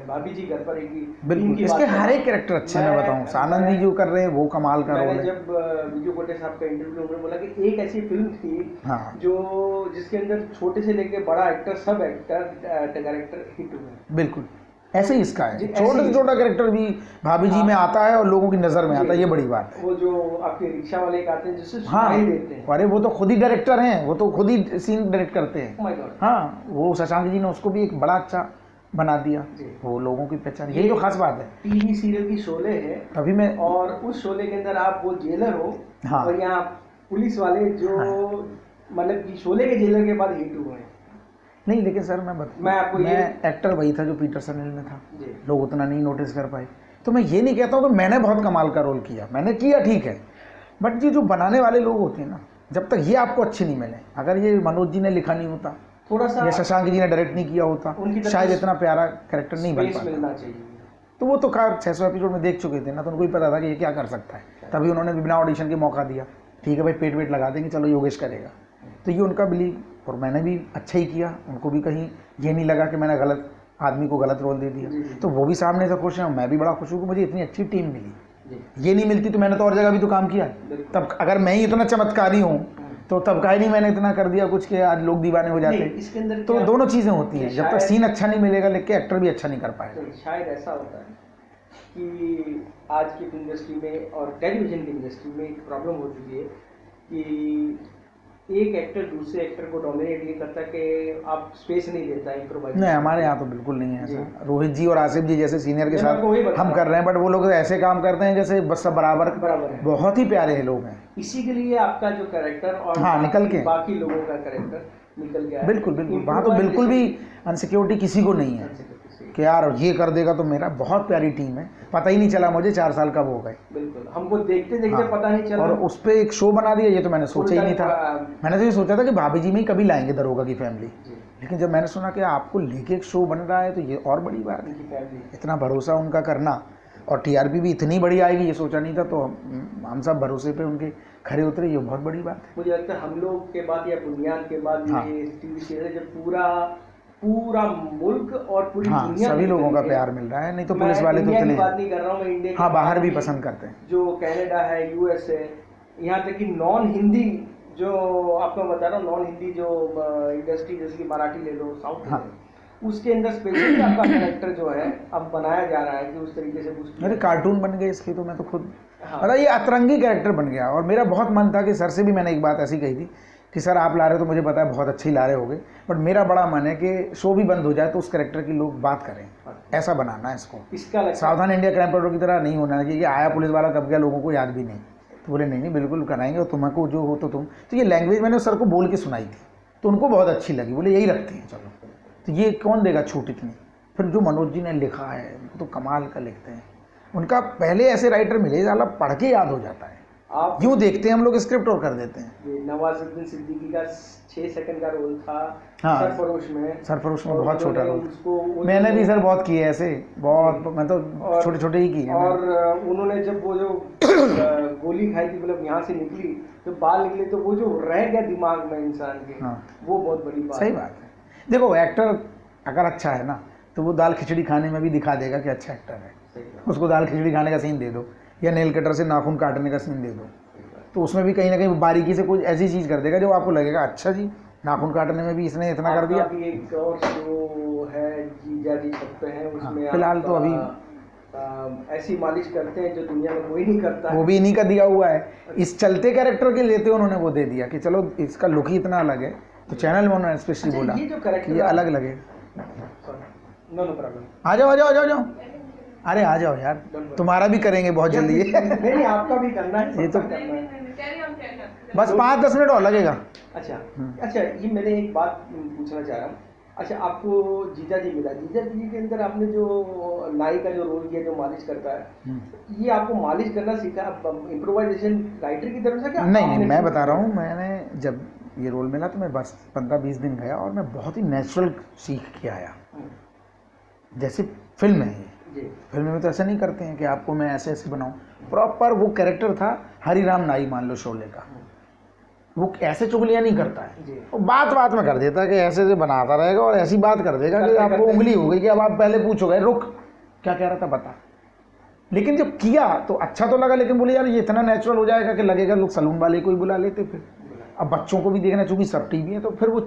भाभी जी घर पर एक बिल्कुल, इसके हर एक कैरेक्टर अच्छे मैं बताऊं। सानंद जी जो कर रहे हैं वो कमाल का रोल है। जब विजय कोटे साहब का इंटरव्यू उन्होंने बोला कि एक ऐसी फिल्म थी, हाँ, जो जिसके अंदर छोटे से लेके बड़ा एक्टर, सब एक्टर कैरेक्टर हिट हुए। बिल्कुल ऐसे ही इसका है, छोटा से छोटा कैरेक्टर भी भाभी जी में आता है और लोगों की नज़र में आता है, ये बड़ी बात है। वो जो आपके रिक्शा वाले एक आते हैं जिससे हाँ, सुनाई देते हैं, अरे वो तो खुद ही डायरेक्टर हैं, वो तो खुद ही सीन डायरेक्ट करते हैं। Oh my God। हाँ, वो शशांक जी ने उसको भी एक बड़ा अच्छा बना दिया, वो लोगों की पहचान, यही तो खास बात है। टीवी सीरियल की शोले है, तभी मैं, और उस शोले के अंदर आप वो जेलर हो, हाँ, और यहाँ पुलिस वाले जो, हाँ, मतलब कि शोले के जेलर के बाद हिट हुए हैं। नहीं लेकिन सर मैं एक्टर वही था जो पीटरसन हिल में था, लोग उतना नहीं नोटिस कर पाए। तो मैं ये नहीं कहता हूँ कि मैंने बहुत कमाल का रोल किया, मैंने किया ठीक है, बट ये जो बनाने वाले लोग होते हैं ना, जब तक ये आपको अच्छे नहीं मिले, अगर ये मनोज जी ने लिखा नहीं होता, थोड़ा सा, या शशांक जी ने डायरेक्ट नहीं किया होता, शायद इतना प्यारा कैरेक्टर नहीं बन पाता। मिलना चाहिए। तो वो तो कार 600 एपिसोड में देख चुके थे ना, तो उनको ही पता था कि ये क्या कर सकता है, तभी उन्होंने बिना ऑडिशन के मौका दिया। ठीक है भाई, पेट वेट लगा देंगे, चलो योगेश करेगा। तो ये उनका बिलीव, और मैंने भी अच्छा ही किया, उनको भी कहीं ये नहीं लगा कि मैंने गलत आदमी को गलत रोल दे दिया। तो वो भी सामने से खुश हैं, मैं भी बड़ा खुश हूँ कि मुझे इतनी अच्छी टीम मिली। ये नहीं मिलती तो मैंने तो और जगह भी तो काम किया। तब अगर मैं ही इतना चमत्कारी हूँ तो तब का ही नहीं मैंने इतना कर दिया कुछ कि आज लोग दीवाने हो जाते। इसके अंदर तो दोनों चीज़ें होती हैं, जब तक सीन अच्छा नहीं मिलेगा लेकिन के एक्टर भी अच्छा नहीं कर पाएगा। शायद ऐसा होता है कि आज की इंडस्ट्री में और टेलीविज़न की इंडस्ट्री में एक प्रॉब्लम हो चुकी है कि एक एक्टर दूसरे एक्टर को डोमिनेट ये करता है कि आप स्पेस नहीं देता इम्प्रोवाइज। नहीं, हमारे यहाँ तो बिल्कुल नहीं है ऐसा। रोहित जी और आसिफ जी जैसे सीनियर के मैं साथ आपको वही बता हम कर रहे हैं, बट वो लोग ऐसे काम करते हैं जैसे बस सब बराबर बराबर है। बहुत ही प्यारे हैं लोग हैं। इसी के लिए आपका जो कैरेक्टर और हाँ, निकल के बाकी लोगों का कैरेक्टर निकल गया है। बिल्कुल बिल्कुल, वहाँ तो बिल्कुल भी अनसिक्योरिटी किसी को नहीं है कि यार ये कर देगा तो मेरा। बहुत प्यारी टीम है, पता ही नहीं चला मुझे 4 साल कब हो गए। बिल्कुल, हमको देखते देखते हाँ, पता नहीं चला। और उस पे एक शो बना दिया, ये तो मैंने सोचा ही नहीं था। मैंने तो ये सोचा था कि भाभी जी में ही कभी लाएंगे दरोगा की फैमिली, लेकिन जब मैंने सुना कि आपको लेके एक शो बन रहा है तो ये और बड़ी बात है। इतना भरोसा उनका करना और टीआरपी भी इतनी बड़ी आएगी ये सोचा नहीं था, तो हम सब भरोसे पे उनके खड़े उतरे, ये बहुत बड़ी बात है। मुझे लगता है हम लोग के बाद या बुनियाद के बाद हाँ। ये टीवी सीरियल जब पूरा मुल्क और पूरी हाँ, दुनिया सभी में लोगों का करेंगे। प्यार मिल रहा है, नहीं तो मैं पुलिस वाले तो इंडिया की इतने बात नहीं कर रहा हूँ, मैं इंडिया की हाँ बाहर बात भी की, पसंद करते हैं। जो कनाडा है, यूएस है, यहाँ तक कि नॉन हिंदी जो आपको बता रहा हूँ, नॉन हिंदी जो इंडस्ट्री जैसे कि मराठी ले लो, साउथ हाँ। ले लो, उसके अंदर स्पेशली आपका कैरेक्टर जो है अब बनाया जा रहा है कि उस तरीके से मेरे कार्टून बन गए इसके, तो मैं तो खुद हाँ। मतलब ये अतरंगी कैरेक्टर बन गया। और मेरा बहुत मन था कि सर से भी मैंने एक बात ऐसी कही थी कि सर आप ला रहे हो तो मुझे पता है बहुत अच्छे ही ला रहे होगे, बट मेरा बड़ा मन है कि शो भी बंद हो जाए तो उस कैरेक्टर की लोग बात करें, ऐसा बनाना है इसको। इसका लगता सावधान इंडिया क्राइम पेट्रोल की तरह नहीं होना चाहिए कि आया पुलिस वाला कब गया लोगों को याद भी नहीं। तो बोले नहीं नहीं बिल्कुल कराएंगे, और तुम्हारे जो हो तो तुम। तो ये लैंग्वेज मैंने सर को बोल के सुनाई थी तो उनको बहुत अच्छी लगी, बोले यही रखते हैं चलो। तो ये कौन देगा छूट इतनी। फिर जो मनोज जी ने लिखा है वो तो कमाल का लिखते हैं। उनका पहले ऐसे राइटर मिले साला पढ़ के याद हो जाता है, आप यूँ देखते हैं हम लोग स्क्रिप्ट और कर देते हैं। ये नवाजुद्दीन सिद्दीकी का 6 सेकंड का रोल था हाँ। सरफरोश में। सरफरोश में और बहुत छोटा उन्होंने रोल, उसको मैंने भी सर बहुत किए ऐसे, बहुत मैं तो और- छोटे छोटे ही किए हैं। और उन्होंने जब वो जो गोली खाई थी, मतलब यहाँ से निकली तो बाल निकले, तो वो जो रह गया दिमाग में इंसान के, हाँ। वो बहुत बड़ी बात सही है। बात है। देखो एक्टर अगर अच्छा है ना तो वो दाल खिचड़ी खाने में भी दिखा देगा कि अच्छा एक्टर है। सही बात। उसको दाल खिचड़ी खाने का सीन दे दो या नेल कटर से नाखून काटने का सीन दे दो, तो उसमें भी कहीं ना कहीं बारीकी से कुछ ऐसी चीज़ कर देगा जो आपको लगेगा अच्छा जी नाखून काटने में भी इसने इतना कर दिया। आपका भी एक और शो है जीजा जी छत पे है, उसमें फिलहाल तो आपका, अभी ऐसी मालिश करते हैं जो दुनिया में कोई नहीं करता है। वो भी इन्हीं का दिया हुआ है। इस चलते कैरेक्टर के लेते उन्होंने वो दे दिया कि चलो इसका लुक ही इतना अलग है, तो चैनल में उन्होंने स्पेशली अच्छा, बोला ये जो कि कैरेक्टर ये अलग लगे। No problem. आ जाओ आ जाओ आ जाओ आ जाओ, अरे आ जाओ यार, तुम्हारा भी करेंगे बहुत जल्दी नहीं आपका भी करना है, ये तो- सबका करना है। बस 5-10 मिनट और लगेगा। अच्छा अच्छा, ये मैंने एक बात पूछना चाह रहा हूँ। अच्छा, आपको जीजा जी मिला, जीजा जी के अंदर आपने जो नाई का जो रोल किया जो मालिश करता है, ये आपको मालिश करना सीखा इम्प्रोवाइजेशन राइटर की तरफ से क्या? नहीं आपने नहीं, मैं बता रहा हूँ, मैंने जब ये रोल मिला तो मैं बस 15-20 दिन गया और मैं बहुत ही नेचुरल सीख के आया। जैसे फिल्म है ये, जी फिल्म में तो ऐसा नहीं करते हैं कि आपको मैं ऐसे ऐसे बनाऊँ, प्रॉपर वो कैरेक्टर था हरिराम नाई मान लो शोले का, वो ऐसे चुगलियाँ नहीं करता है, जी। वो बात बात में कर देता है कि ऐसे ऐसे बनाता रहेगा और ऐसी बात कर देगा कि करते- आपको करते- उंगली हो गई कि अब आप पहले पूछोगे रुक क्या कह रहा था बता। लेकिन जब किया तो अच्छा तो लगा, लेकिन बोले यार ये इतना नेचुरल हो जाएगा कि लगेगा लोग सलून वाले को ही बुला लेते। फिर अब बच्चों को भी देखना चूंकि सब टीवी है, तो फिर वो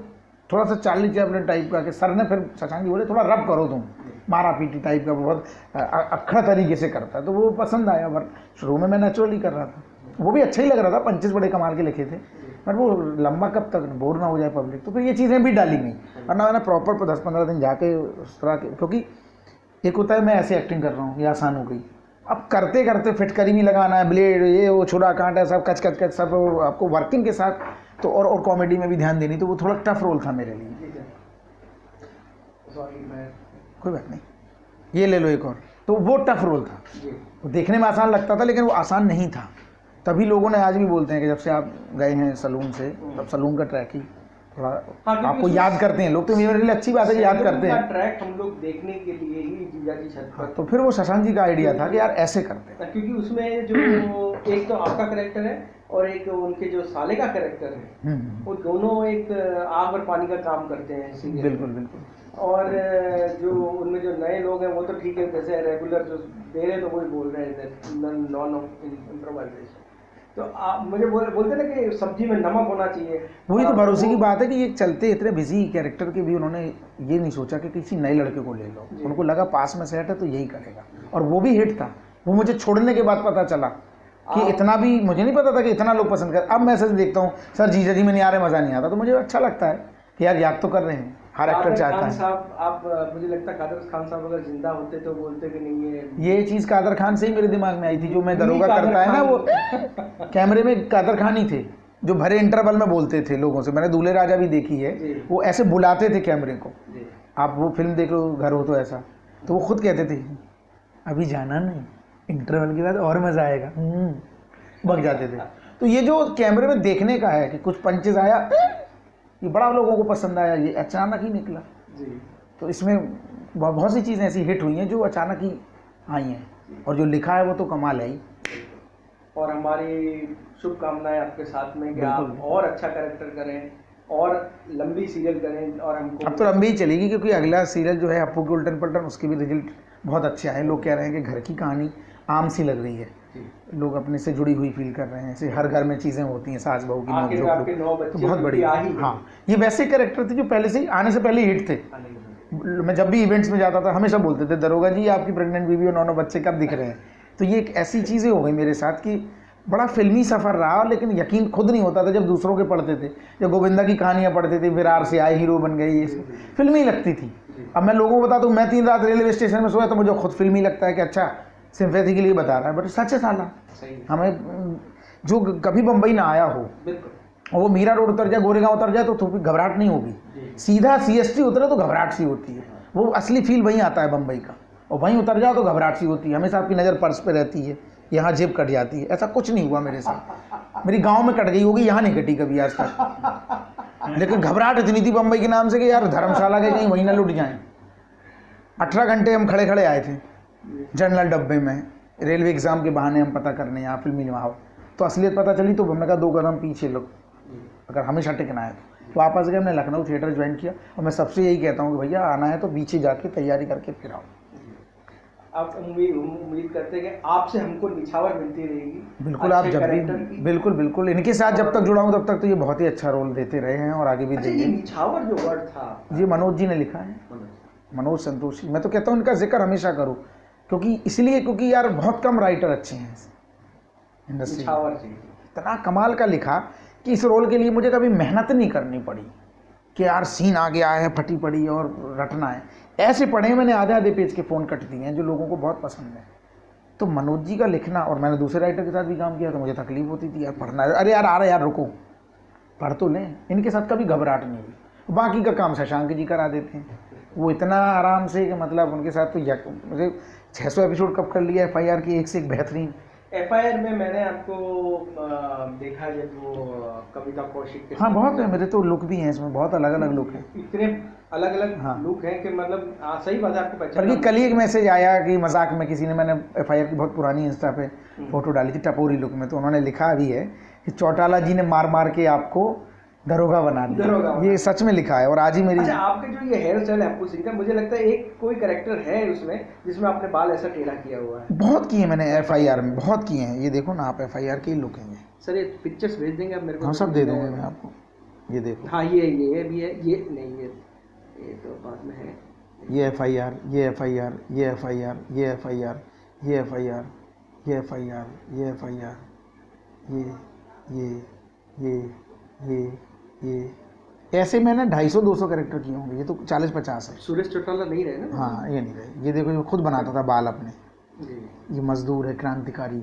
थोड़ा सा चार्ली चैपलिन टाइप का कि सर ने फिर शशांक जी बोले थोड़ा रब करो तुम, मारा पीटी टाइप का बहुत अक्खड़ तरीके से करता है, तो वो पसंद आया। बट शुरू में मैं नेचुरली कर रहा था, वो भी अच्छा ही लग रहा था, पंचेस बड़े कमाल के लिखे थे, बट वो लंबा कब तक बोर ना हो जाए पब्लिक, तो फिर ये चीज़ें भी डाली गई। और ना मैंने प्रॉपर 10-15 दिन जाके उस तरह के, क्योंकि एक होता है मैं ऐसे एक्टिंग कर रहा हूँ ये आसान हो गई, अब करते करते फिटकरी नहीं लगाना है, ब्लेड ये वो छुरा कांटा सब कच कच कच सब आपको वर्किंग के साथ, तो और कॉमेडी में भी ध्यान देनी, तो वो थोड़ा टफ रोल था मेरे लिए। सॉरी, मैं कोई बात नहीं, ये ले लो एक और, तो वो टफ रोल था, जी वो देखने में आसान लगता था लेकिन वो आसान नहीं था। तभी लोगों ने आज भी बोलते हैं कि जब से आप गए हैं सलून से, तब सलून का ट्रैक ही थोड़ा क्योंकि आपको उसमें- याद करते हैं लोग, तो मेरे लिए अच्छी बात है कि याद करते हैं। ट्रैक हम लोग देखने के लिए ही जीजा जी छत पर, तो फिर वो शशांक जी का आइडिया था कि यार ऐसे करते हैं। क्योंकि उसमें जो एक तो आपका कैरेक्टर है और एक उनके जो साले का कैरेक्टर है, वो दोनों एक आग और पानी का काम करते हैं सीरियल में। बिल्कुल बिल्कुल। और जो उनमें जो नए लोग हैं वो तो ठीक है, जैसे रेगुलर जो दे रहे हैं तो वही बोल रहे हैं नॉन इम्प्रोवाइजेशन। तो आप मुझे बोलते ना कि सब्जी में नमक होना चाहिए, वही तो भरोसे की बात है कि ये चलते इतने बिजी कैरेक्टर के भी उन्होंने ये नहीं सोचा कि किसी नए लड़के को ले लो, उनको लगा पास में सेट है तो यही करेगा, और वो भी हिट था। वो मुझे छोड़ने के बाद पता चला कि इतना भी मुझे नहीं पता था कि इतना लोग पसंद कर। अब मैं ऐसे देखता हूँ सर जीजा जी में नहीं आ रहे, मज़ा नहीं आता, तो मुझे अच्छा लगता है कि यार याद तो कर रहे हैं, हर एक्टर चाहता है। साहब आप मुझे लगता है कादर खान साहब अगर जिंदा होते तो बोलते कि नहीं ये चीज़ कादर खान से ही मेरे दिमाग में आई थी। जो मैं दरोगा करता है ना, वो कैमरे में कादर खान ही थे जो भरे इंटरवल में बोलते थे लोगों से। मैंने दूल्हे राजा भी देखी है, वो ऐसे बुलाते थे कैमरे को। आप वो फिल्म देख लो घर हो तो ऐसा, तो वो खुद कहते थे अभी जाना नहीं, इंटरवल के बाद और मज़ा आएगा, भग जाते थे। तो ये जो कैमरे में देखने का है कि कुछ पंचेज आया, ये बड़ा लोगों को पसंद आया, ये अचानक ही निकला जी। तो इसमें बहुत सी चीज़ें ऐसी हिट हुई हैं जो अचानक ही आई हैं, और जो लिखा है वो तो कमाल है ही। और हमारी शुभकामनाएं आपके साथ में कि आप और अच्छा कैरेक्टर करें और लंबी सीरियल करें। और हमको अब तो लंबी ही चलेगी, क्योंकि अगला सीरियल जो है अप्पू के उल्टन पल्टन, उसके भी रिजल्ट बहुत अच्छे आए। लोग कह रहे हैं कि घर की कहानी आम सी लग रही है, लोग अपने से जुड़ी हुई फील कर रहे हैं। ऐसे हर घर में चीज़ें होती हैं, सास बहू की नोक-झोंक, तो बहुत बढ़िया। हाँ, ये वैसे कैरेक्टर थे जो पहले से आने से पहले हिट थे। मैं जब भी इवेंट्स में जाता था हमेशा बोलते थे दरोगा जी आपकी प्रेग्नेंट बीवी और 9 बच्चे कब दिख रहे हैं। तो ये एक ऐसी चीज़ें हो गई मेरे साथ कि बड़ा फिल्मी सफ़र रहा, लेकिन यकीन खुद नहीं होता था जब दूसरों के पढ़ते थे। जब गोविंदा की कहानियाँ पढ़ते थे, विरार से आए हीरो बन गए, ये फिल्मी लगती थी। अब मैं लोगों को बताता हूँ, मैं 3 रात रेलवे स्टेशन में सोया तो मुझे खुद फिल्मी लगता है कि अच्छा सिंपैथी के लिए बता रहा है, बट सच है साला। हमें जो कभी बम्बई ना आया हो और वो मीरा रोड उतर जाए, गोरेगांव उतर जाए तो घबराहट नहीं होगी। सीधा CST उतरे तो घबराहट सी होती है, वो असली फील वहीं आता है बम्बई का। और वहीं उतर जाओ तो घबराहट सी होती है, हमेशा आपकी नज़र पर्स पे रहती है, यहाँ जेब कट जाती है। ऐसा कुछ नहीं हुआ मेरे साथ, मेरी गांव में कट गई होगी, यहाँ नहीं कटी कभी आज तक। लेकिन घबराहट इतनी थी बम्बई के नाम से कि यार धर्मशाला के कहीं वहीं ना लुट जाएं। 18 घंटे हम खड़े खड़े आए थे जनरल डब्बे में, रेलवे एग्ज़ाम के बहाने हम पता करने यहाँ फिल्मी माहौल। तो असलियत पता चली तो हमने कहा 2 कदम पीछे लोग, अगर हमेशा टिकना है तो वापस गए। हमने लखनऊ थिएटर ज्वाइन किया, और मैं सबसे यही कहता हूँ कि भैया आना है तो पीछे जाके तैयारी करके फिर आओ। आप उम्मीद करते हैं कि आपसे हमको निछावर मिलती रहेगी। बिल्कुल, आप जब भी बिल्कुल इनके साथ जब तक जुड़ा हूँ तब तक तो ये बहुत ही अच्छा रोल देते रहे हैं और आगे भी देंगे। निछावर जो वर्ड था ये मनोज जी ने लिखा है, मनोज संतोषी। मैं तो कहता हूँ इनका जिक्र हमेशा करो, क्योंकि यार बहुत कम राइटर अच्छे हैं इंडस्ट्री में। इतना कमाल का लिखा कि इस रोल के लिए मुझे कभी मेहनत नहीं करनी पड़ी कि यार सीन आ गया है फटी पड़ी और रटना है। ऐसे पढ़े मैंने आधे पेज के फ़ोन कट दिए हैं जो लोगों को बहुत पसंद है। तो मनोज जी का लिखना, और मैंने दूसरे राइटर के साथ भी काम किया तो मुझे तकलीफ होती थी यार पढ़ना, अरे यार आ रहा यार रुको पढ़ तो लें। इनके साथ कभी घबराहट नहीं हुई। बाकी का काम शशांक जी करा देते हैं, वो इतना आराम से कि मतलब उनके साथ तो मुझे 600 एपिसोड कब कर लिया FIR की, एक से एक बेहतरीन। FIR में मैंने आपको देखा जब वो कविता कौशिक के, हाँ बहुत है, मेरे तो लुक भी हैं इसमें, बहुत अलग अलग लुक हैं, इतने अलग अलग लुक हैं कि मतलब सही बात है आपको पहचान। बल्कि कल ही एक मैसेज आया कि मजाक में किसी ने, मैंने FIR की बहुत पुरानी इंस्टा पे फोटो डाली थी टपोरी लुक में, तो उन्होंने लिखा भी है कि चौटाला जी ने मार मार के आपको दरोगा बना दिया। ये सच में लिखा है। और आज ही मेरी आपके जो ये हेयर स्टाइल है अप्पू सिंह का, मुझे लगता है एक कोई कैरेक्टर है उसमें जिसमें आपने बाल ऐसा टेढ़ा किया हुआ है। बहुत किए मैंने FIR में, बहुत किए हैं। ये देखो ना आप FIR के ही लुक हैं सर, ये पिक्चर्स भेज देंगे आप मेरे को? हाँ सब दे दूंगा मैं आपको, ये देखो। हाँ ये भी है, ये नहीं ये तो बाद में है। ये FIR, ये FIR, ये FIR, ये FIR, ये FIR, ये FIR, ये FIR, ये ऐसे मैंने 250-200 कैरेक्टर किए होंगे। ये तो 40-50 है। सुरेश चौटाला नहीं रहे ना? हाँ ये नहीं रहे। ये देखो ये खुद बनाता था बाल अपने। ये मजदूर है, क्रांतिकारी,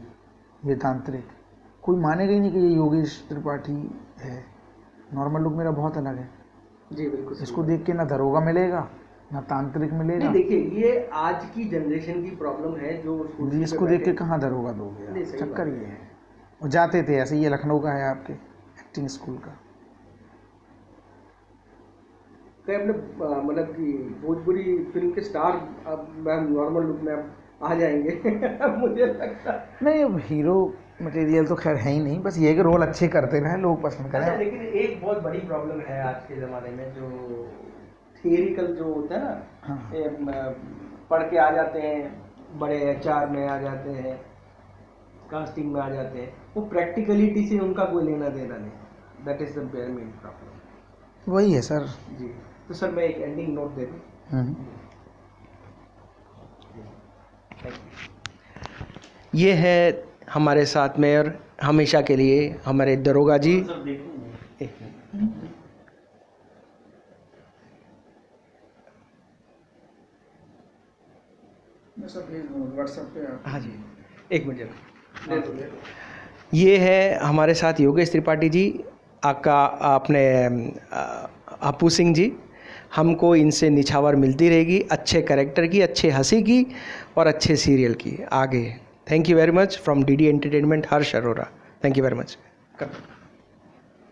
ये तांत्रिक, कोई मानेगा ही नहीं कि ये योगेश त्रिपाठी है। नॉर्मल लुक मेरा बहुत अलग है जी, बिल्कुल। इसको देख के ना दरोगा मिलेगा ना तांत्रिक मिलेगा। देखिए ये आज की जनरेशन की प्रॉब्लम है जो इसको देख के कहाँ दरोगा दोगे, चक्कर ये है। और जाते थे ऐसे। ये लखनऊ का है आपके एक्टिंग स्कूल का। कहीं अपने मतलब कि भोजपुरी फिल्म के स्टार अब नॉर्मल लुक में आ जाएंगे मुझे लगता नहीं, अब हीरो मटेरियल तो खैर है ही नहीं, बस ये कि रोल अच्छे करते रहें, लोग पसंद करें। लेकिन एक बहुत बड़ी प्रॉब्लम है आज के ज़माने में, जो थियरिकल जो होता है ना, हाँ। पढ़ के आ जाते हैं, बड़े HR में आ जाते हैं, कास्टिंग में आ जाते हैं, वो प्रैक्टिकलिटी से उनका कोई लेना देना नहीं। That is the main problem. वही है सर जी। तो सर मैं एक एंडिंग नोट दे दूँ। ये है हमारे साथ में और हमेशा के लिए हमारे दरोगा जी। व्हाट्सएप पे हाँ जी, एक मिनट जरा। ये है हमारे साथ योगेश त्रिपाठी जी, अपने अपू सिंह जी। हमको इनसे निछावर मिलती रहेगी अच्छे कैरेक्टर की, अच्छे हंसी की और अच्छे सीरियल की आगे। Thank you very much from DD entertainment, Harsh Arora. Thank you very much.